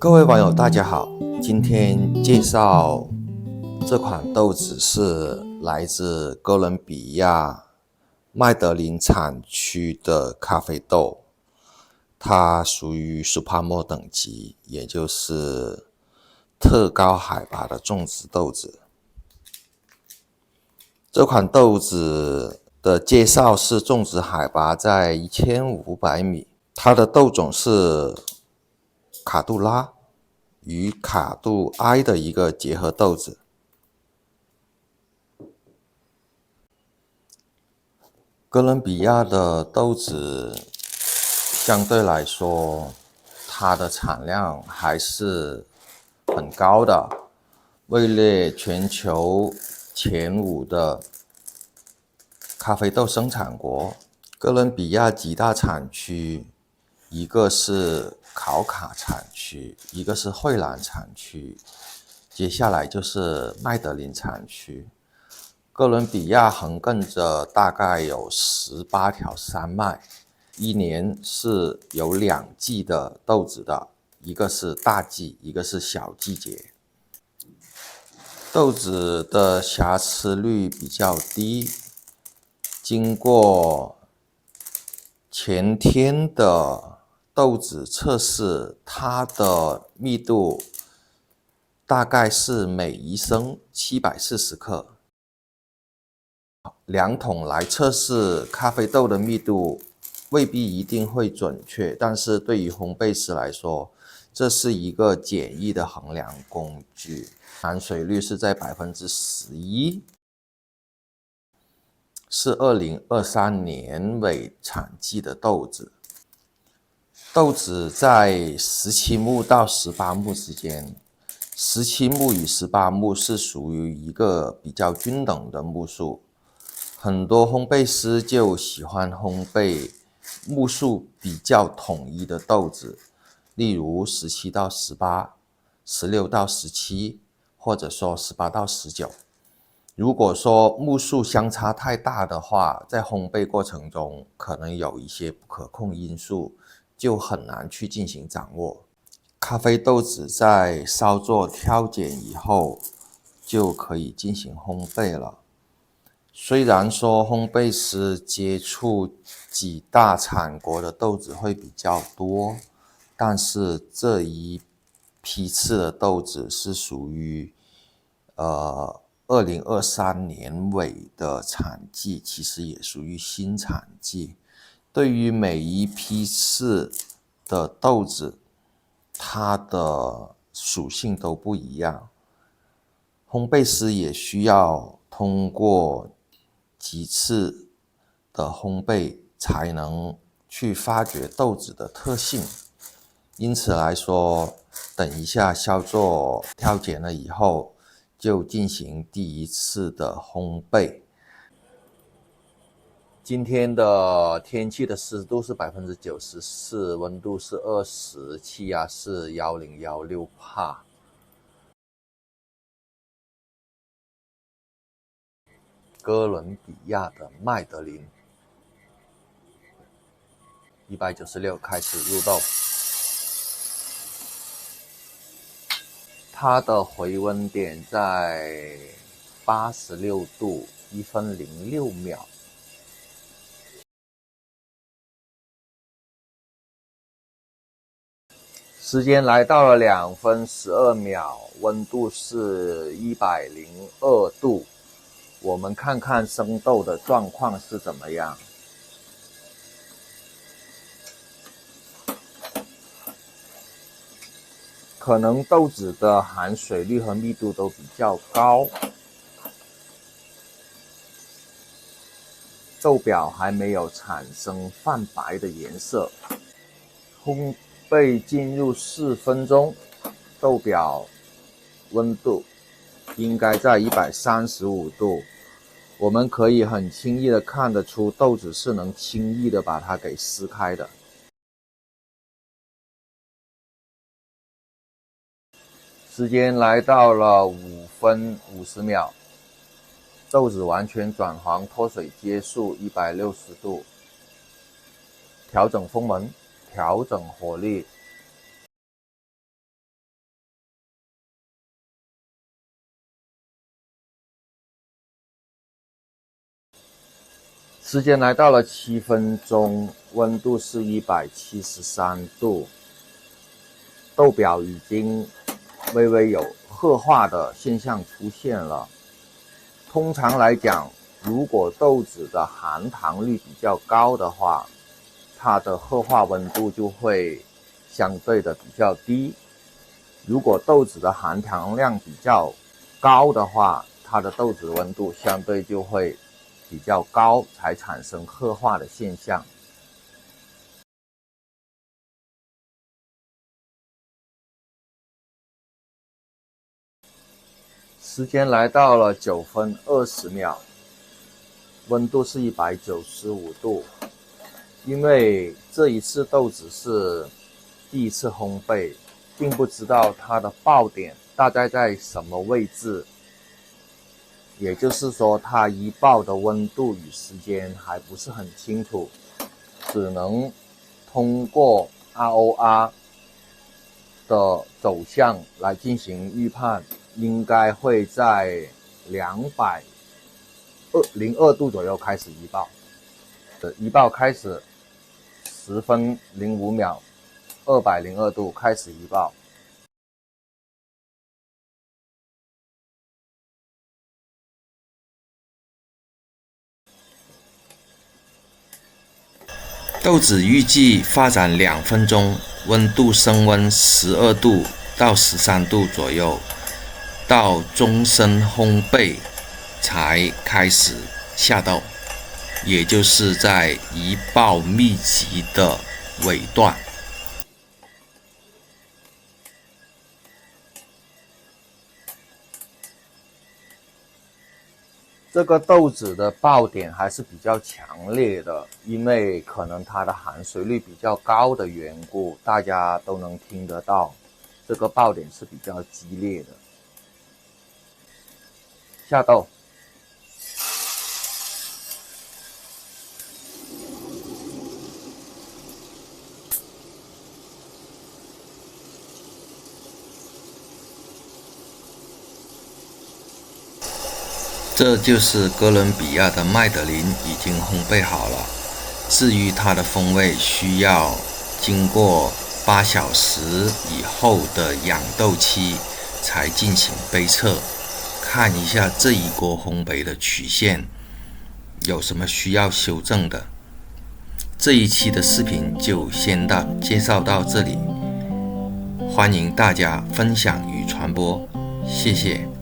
各位网友大家好，今天介绍这款豆子是来自哥伦比亚麦德林产区的咖啡豆，它属于 Supamo 等级，也就是特高海拔的种植豆子。这款豆子的介绍是种植海拔在1500米，它的豆种是卡杜拉与卡杜埃的一个结合豆子。哥伦比亚的豆子相对来说，它的产量还是很高的，位列全球前5的咖啡豆生产国。哥伦比亚几大产区，一个是考卡产区，一个是惠兰产区，接下来就是麦德林产区。哥伦比亚横亘着大概有18条山脉，一年是有2季的豆子的，一个是大季，一个是小季节。豆子的瑕疵率比较低，经过前天的豆子测试，它的密度大概是每1升740克。2桶来测试咖啡豆的密度未必一定会准确，但是对于烘焙师来说，这是一个简易的衡量工具。含水率是在 11%， 是2023年尾产季的豆子。豆子在17目到18目之间，17目与18目是属于一个比较均等的目数。很多烘焙师就喜欢烘焙目数比较统一的豆子，例如17到18、16到17，或者说18到19。如果说目数相差太大的话，在烘焙过程中可能有一些不可控因素，就很难去进行掌握。咖啡豆子在稍作挑拣以后，就可以进行烘焙了。虽然说烘焙师接触几大产国的豆子会比较多，但是这一批次的豆子是属于2023年尾的产季，其实也属于新产季。对于每一批次的豆子，它的属性都不一样，烘焙师也需要通过几次的烘焙才能去发掘豆子的特性。因此来说，等一下稍作挑拣了以后，就进行第一次的烘焙。今天的天气的湿度是 94%， 温度是20，气压是1016帕。哥伦比亚的麦德林196开始入豆，它的回温点在86度1分06秒。时间来到了2分12秒，温度是102度。我们看看生豆的状况是怎么样。可能豆子的含水率和密度都比较高，豆表还没有产生泛白的颜色。烘焙进入4分钟，豆表温度应该在135度。我们可以很轻易的看得出豆子是能轻易的把它给撕开的。时间来到了5分50秒，豆子完全转黄，脱水结束160度。调整风门，调整火力。时间来到了7分钟，温度是173度，豆表已经微微有褐化的现象出现了。通常来讲，如果豆子的含糖率比较高的话，它的褐化温度就会相对的比较低。如果豆子的含糖量比较高的话，它的豆子温度相对就会比较高，才产生褐化的现象。时间来到了9分20秒，温度是195度。因为这一次豆子是第一次烘焙，并不知道它的爆点大概在什么位置，也就是说它一爆的温度与时间还不是很清楚，只能通过 ROR 的走向来进行预判，应该会在202度左右开始一爆。一爆开始10分05秒，202度开始一爆。豆子预计发展2分钟，温度升温12度到13度左右，到中深烘焙才开始下豆，也就是在一爆密集的尾段。这个豆子的爆点还是比较强烈的，因为可能它的含水率比较高的缘故，大家都能听得到，这个爆点是比较激烈的。下豆。这就是哥伦比亚的麦德林已经烘焙好了，至于它的风味需要经过8小时以后的养豆期才进行杯测，看一下这一锅烘焙的曲线有什么需要修正的。这一期的视频就先介绍到这里，欢迎大家分享与传播，谢谢。